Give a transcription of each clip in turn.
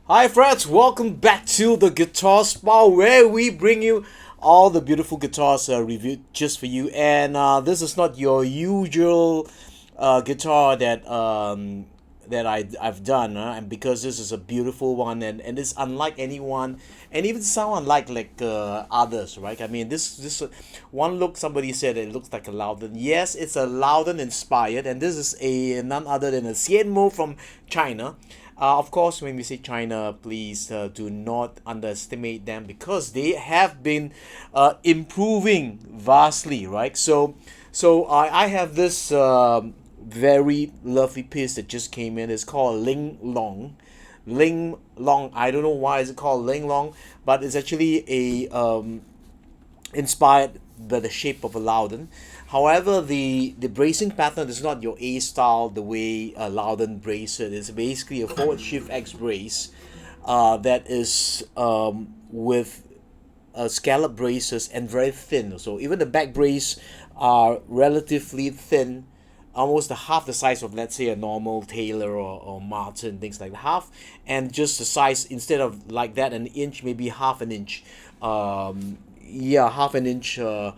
Hi friends, welcome back to the Guitar Spa where we bring you all the beautiful guitars reviewed just for you. And this is not your usual guitar that I've done, and because this is a beautiful one and it's unlike anyone, and even sound unlike others, right? I mean, this one look, somebody said it looks like a Loudon. Yes, it's a Loudon inspired, and this is a none other than a hsienMo from China. Of course, when we say China, please do not underestimate them because they have been improving vastly, right? So I have this very lovely piece that just came in. It's called Ling Long. Ling Long. I don't know why it's called Ling Long, but it's actually a inspired by the shape of a Loudon. However, the bracing pattern is not your A style the way a Loudon brace it. It's basically a forward shift X brace that is with scallop braces and very thin. So even the back brace are relatively thin, almost the half the size of, let's say, a normal Taylor or Martin, things like that. Half, and just the size, instead of like that an inch, maybe half an inch. Yeah, half an inch uh,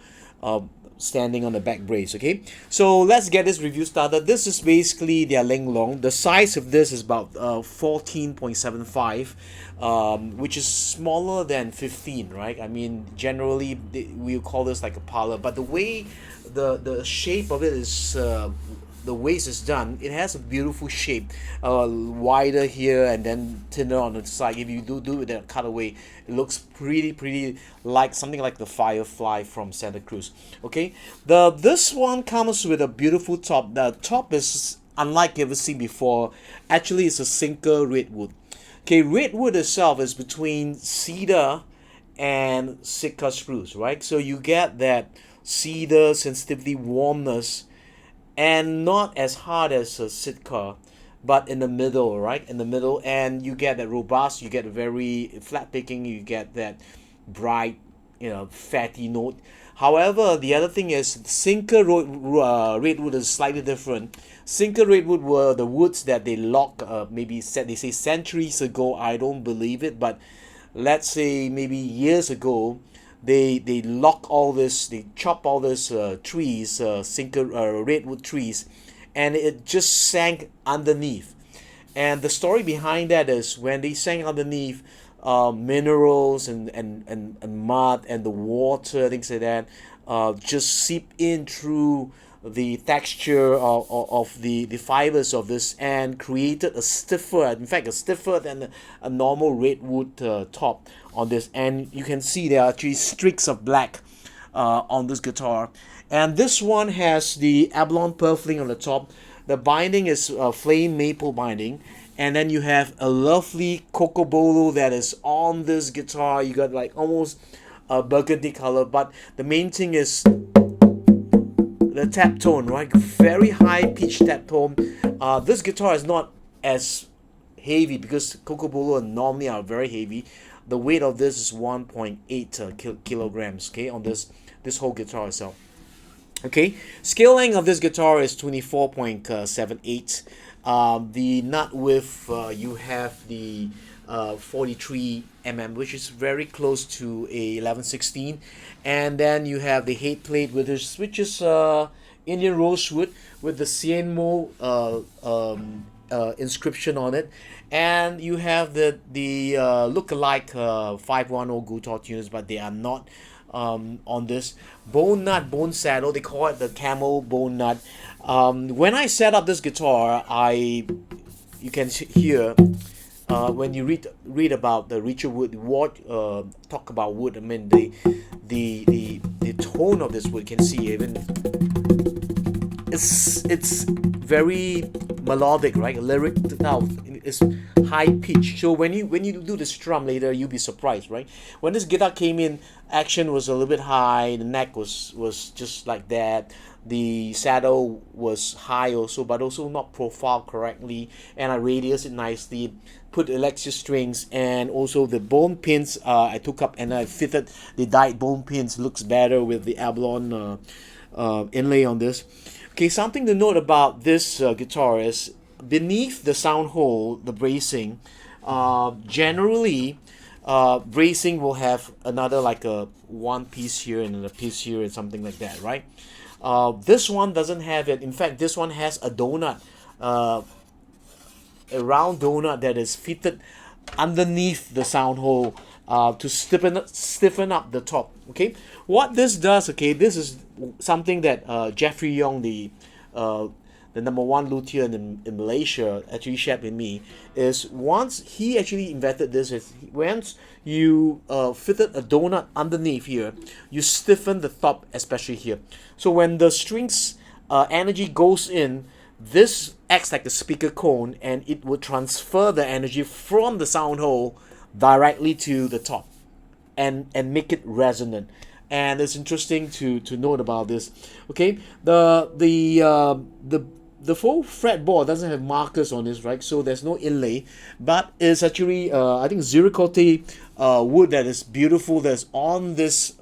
standing on the back brace. Okay, so let's get this review started. This is basically their Ling Long. The size of this is about 14.75, which is smaller than 15, right? I mean, generally we call this like a parlor, but the way the shape of it is, the waist is done, it has a beautiful shape, wider here and then thinner on the side. If you do it that cutaway, it looks pretty like something like the Firefly from Santa Cruz. Okay, this one comes with a beautiful top. The top is unlike you ever seen before. Actually, it's a Sinker redwood. Okay, redwood itself is between cedar and Sitka spruce, right? So you get that cedar sensitivity, warmness, and not as hard as a Sitka, but in the middle, right? In the middle, and you get that robust, you get very flat picking, you get that bright, fatty note. However, the other thing is Sinker redwood is slightly different. Sinker redwood were the woods that they lock, maybe said they say centuries ago. I don't believe it, but let's say maybe years ago, they lock all this, they chop all this trees, Sinker redwood trees, and it just sank underneath. And the story behind that is when they sank underneath, minerals and mud and the water, things like that, just seep in through the texture of the fibers of this and created a stiffer, in fact, a stiffer than a normal redwood top on this. And you can see there are actually streaks of black on this guitar. And this one has the abalone purfling on the top. The binding is flame maple binding, and then you have a lovely COCOBOLO that is on this guitar. You got like almost a burgundy color, but the main thing is the tap tone, right? Very high pitch tap tone. This guitar is not as heavy because COCOBOLO normally are very heavy. The weight of this is 1.8 kilograms. Okay, on this whole guitar itself. Okay, scale length of this guitar is 24.78. The nut width, you have the 43 mm, which is very close to a 1116, and then you have the head plate with this, which is Indian rosewood with the hsienMo inscription on it, and you have the look-alike 510 guitar tuners, but they are not on this bone nut bone saddle. They call it the camel bone nut. When I set up this guitar, you can hear, when you read about the richer wood, what talk about wood. I mean, the tone of this wood, you can see even it's very melodic, right? Lyric now is high pitch. So when you do the strum later, you'll be surprised, right? When this guitar came in, action was a little bit high. The neck was just like that. The saddle was high also, but also not profiled correctly. And I radius it nicely. Put electric strings, and also the bone pins. I took up and I fitted the dyed bone pins. Looks better with the abalone inlay on this. Okay, something to note about this guitar is beneath the sound hole, the bracing, Generally, bracing will have another like a one piece here and a piece here and something like that, right? This one doesn't have it. In fact, this one has a donut, a round donut that is fitted underneath the sound hole to stiffen up the top. Okay, what this does, okay, this is something that Jeffrey Young, the number one luthier in Malaysia, actually shared with me. Is once he actually invented this, is once you fitted a donut underneath here, you stiffen the top, especially here. So when the strings energy goes in, this acts like a speaker cone, and it would transfer the energy from the sound hole directly to the top, and make it resonant. And it's interesting to note about this. Okay, the full fretboard doesn't have markers on this, right? So there's no inlay, but it's actually I think ziricote wood that is beautiful that's on this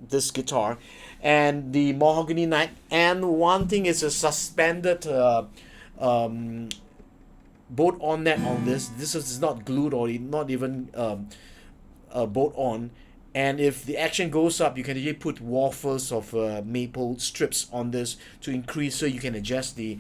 this guitar, and the mahogany neck. And one thing is a suspended bolt on net on this. This is not glued or not even bolt on. And if the action goes up, you can actually put waffles of maple strips on this to increase, so you can adjust the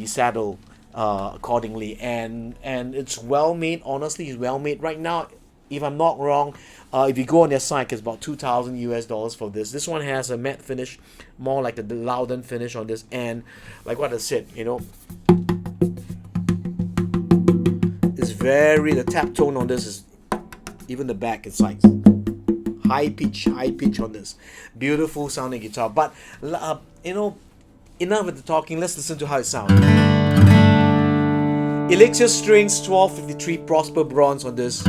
saddle accordingly. And it's well made. Honestly, it's well made. Right now, if I'm not wrong, if you go on their site, it's about $2,000 for this. This one has a matte finish, more like a Loudon finish on this. And like what I said, you know, it's the tap tone on this is, even the back is like high pitch on this beautiful sounding guitar. But you know, enough with the talking, let's listen to how it sounds. Elixir strings, 1253 Prosper bronze on this.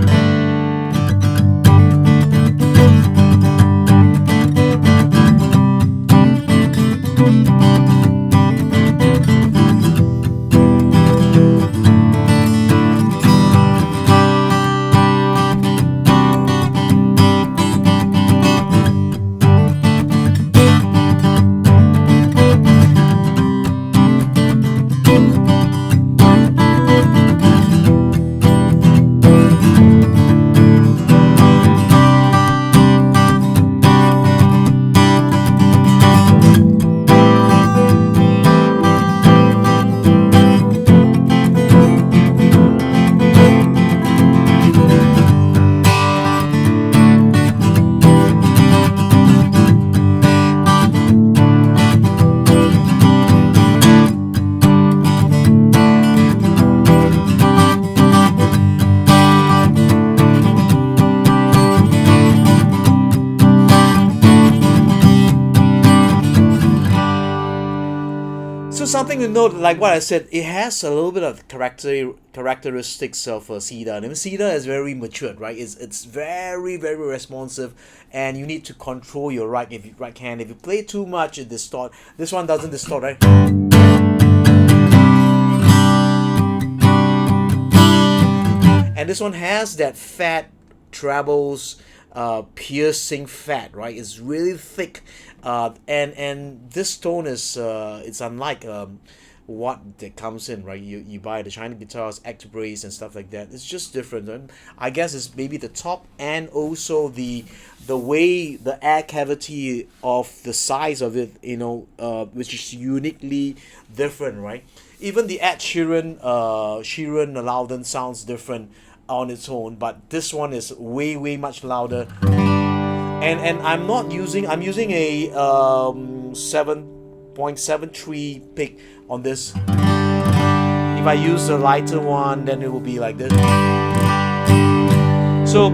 Something to note, like what I said, it has a little bit of characteristics of cedar. And cedar is very matured, right? It's very, very responsive, and you need to control your right hand. If you play too much, it distort. This one doesn't distort, right? And this one has that fat trebles, piercing fat, right? It's really thick, and this tone is it's unlike what that comes in, right? You buy the China guitars, Actobrace and stuff like that. It's just different. And I guess it's maybe the top, and also the way the air cavity of the size of it, you know, which is uniquely different, right? Even the Ed Sheeran Loudon sounds different on its own, but this one is way much louder. And I'm using a 7.73 pick on this. If I use a lighter one, then it will be like this. So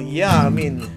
yeah, I mean,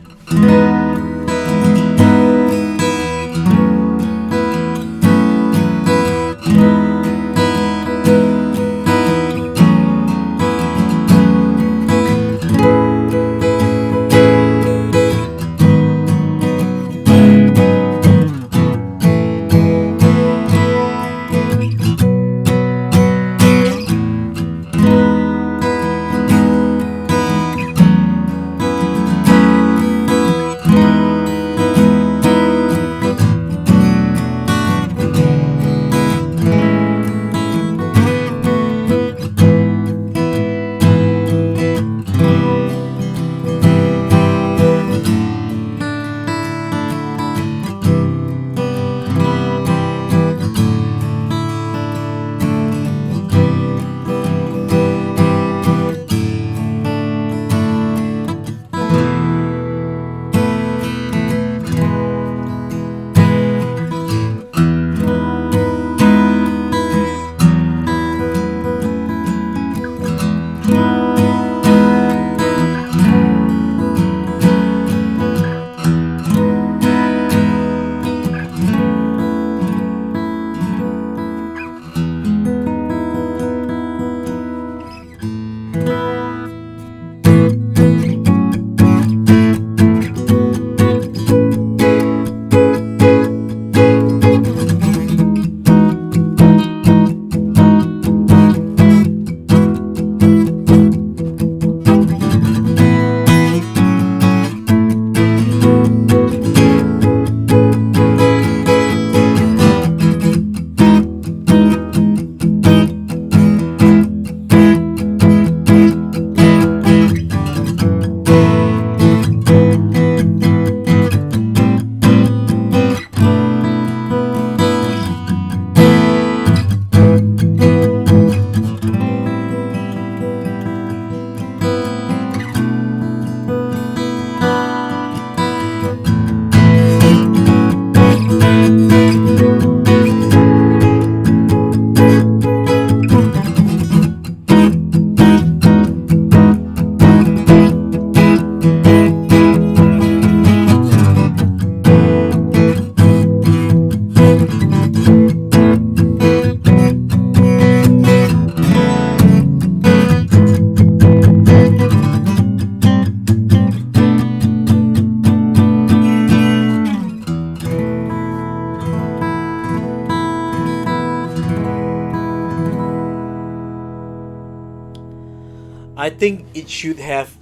I think it should have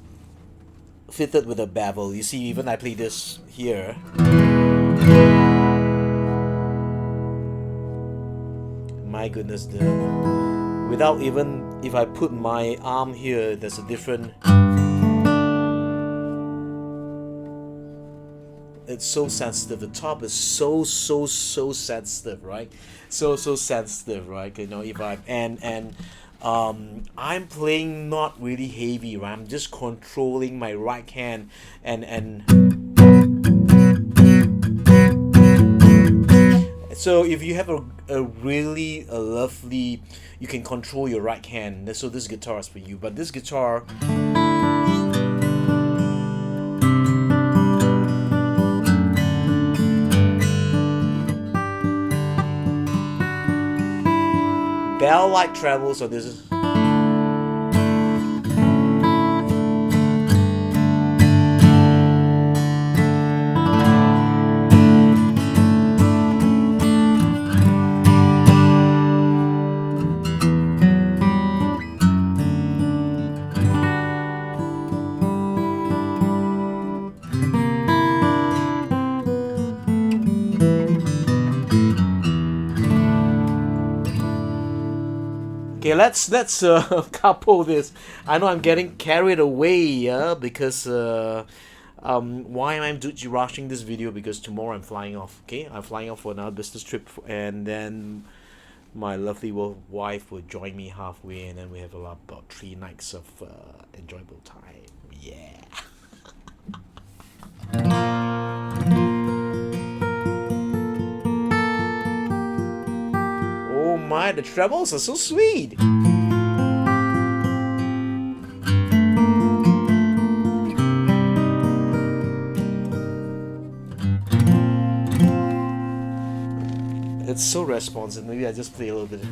fitted with a bevel. You see, even I play this here. My goodness, without even, if I put my arm here, there's a different. It's so sensitive. The top is so sensitive, right? So sensitive, right? You know, if I I'm playing not really heavy, right? I'm just controlling my right hand and so if you have a really lovely, you can control your right hand. So this guitar is for you. But this guitar, bell like treble, so this is. Okay, let's couple this. I know I'm getting carried away, because why am I rushing this video? Because tomorrow I'm flying off. Okay, I'm flying off for another business trip, and then my lovely wife will join me halfway, and then we have about 3 nights of enjoyable time. Yeah. Oh my, the trebles are so sweet. It's so responsive. Maybe I just play a little bit.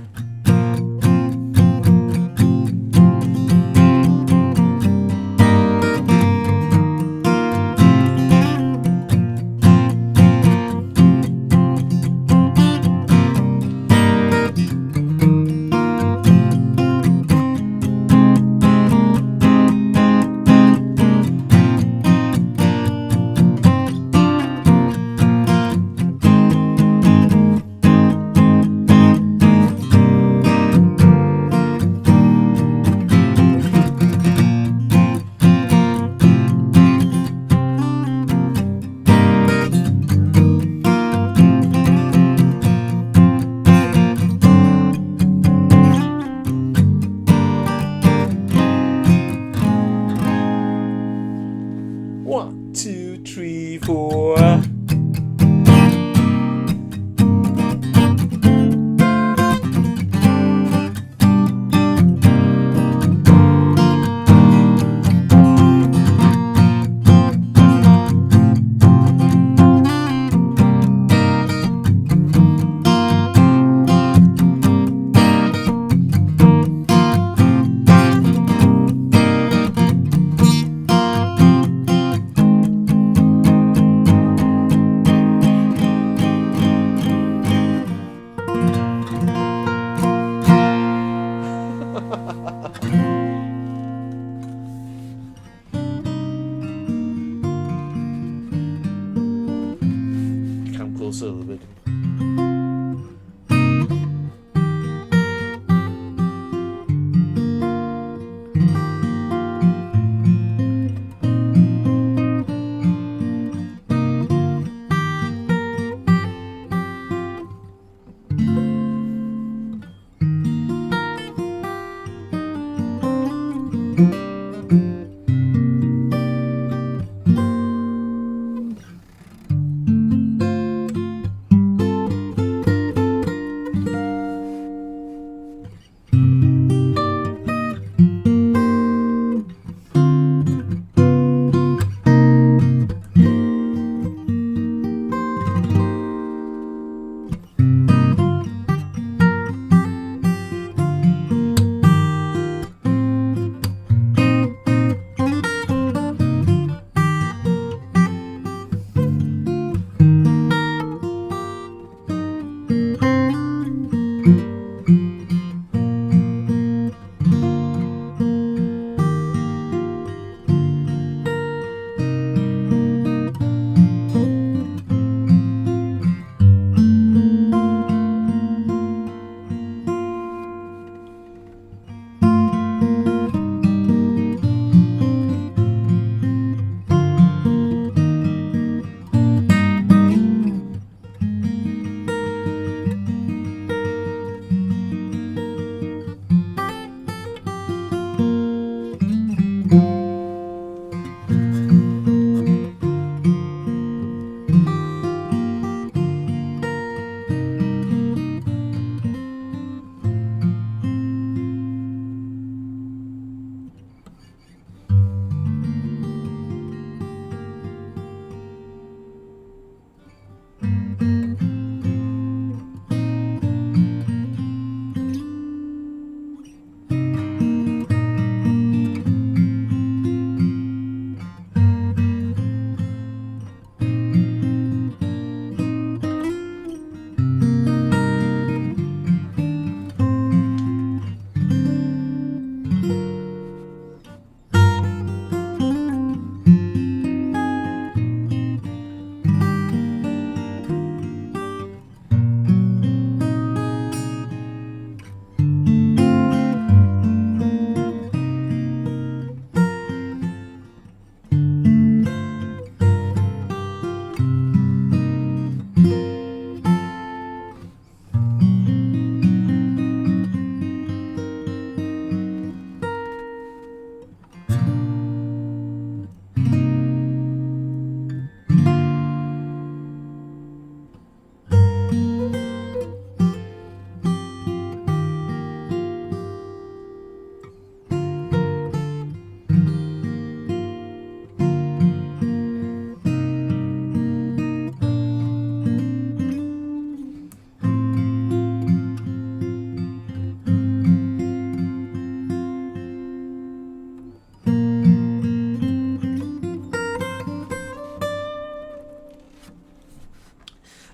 Come closer a little bit.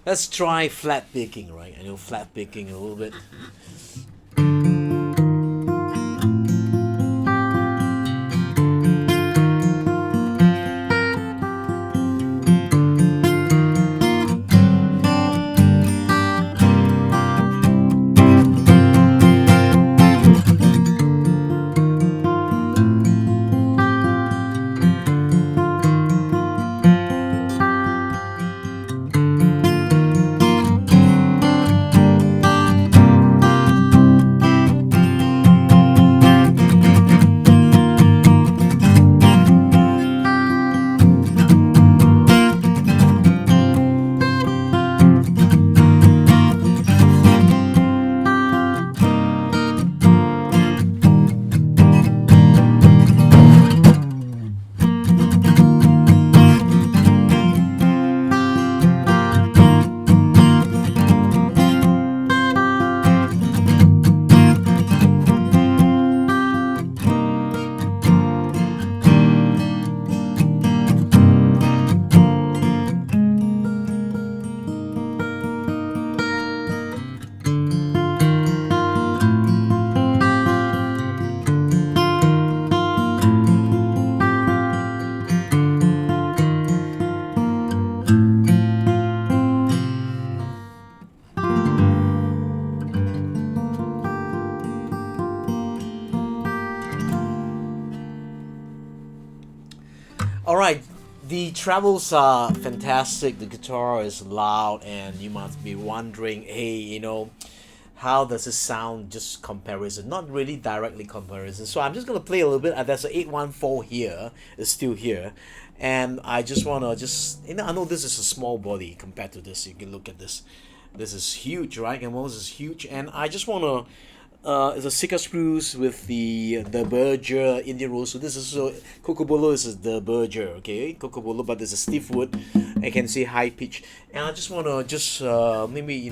Let's try flat picking, right? I know flat picking a little bit. All right, the trebles are fantastic. The guitar is loud, and you must be wondering, hey, how does it sound? Just comparison, not really directly comparison. So I'm just gonna play a little bit. There's an 814 here, it's still here, and I just wanna I know this is a small body compared to this. You can look at this. This is huge, right? And this is huge, and I just wanna. It's a Sika spruce with the Berger Indian rose. So this is COCOBOLO is the Berger, okay? COCOBOLO, but there's a stiff wood. I can say high pitch, and I just wanna maybe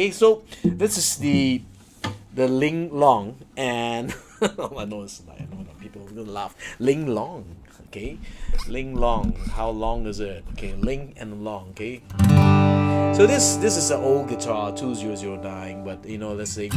Okay, so this is the Ling Long, and I know people are gonna laugh. Ling Long, okay, Ling Long. How long is it? Okay, Ling and Long. Okay, so this is an old guitar, 2009, but you know, let's see.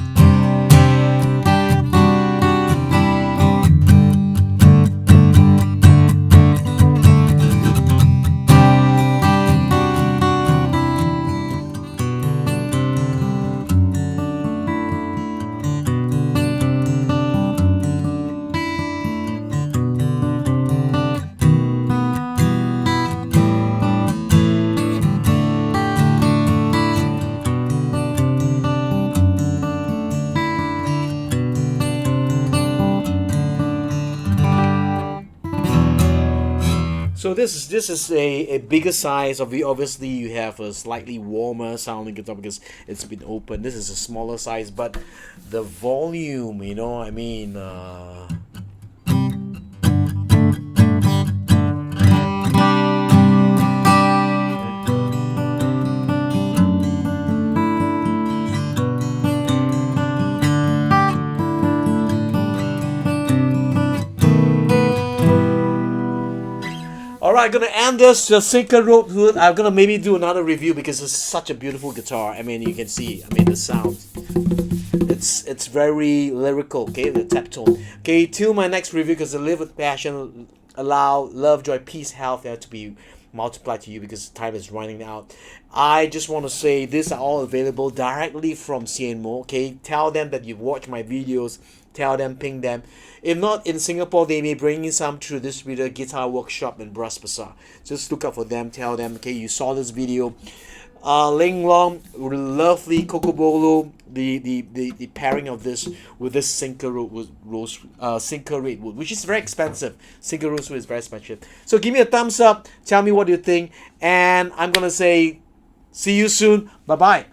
So this is a bigger size. Obviously, you have a slightly warmer sounding guitar because it's been open. This is a smaller size, but the volume, you know, I mean. Alright, gonna end this Sinker Redwood. I'm gonna maybe do another review because it's such a beautiful guitar. I mean, you can see, I mean, the sound. It's very lyrical, okay, the tap tone. Okay, till my next review, because the live with passion, allow love, joy, peace, health to be multiplied to you because time is running out. I just want to say these are all available directly from hsienMo. Okay, tell them that you've watched my videos. Tell them, ping them. If not in Singapore, they may bring in some through distributor, Guitar Workshop, and Brass Bazaar. Just look out for them. Tell them, okay, you saw this video. Ling Long, lovely COCOBOLO. The pairing of this with this Sinker Redwood, which is very expensive. Sinker Rosewood is very expensive. So give me a thumbs up. Tell me what you think, and I'm gonna say, see you soon. Bye bye.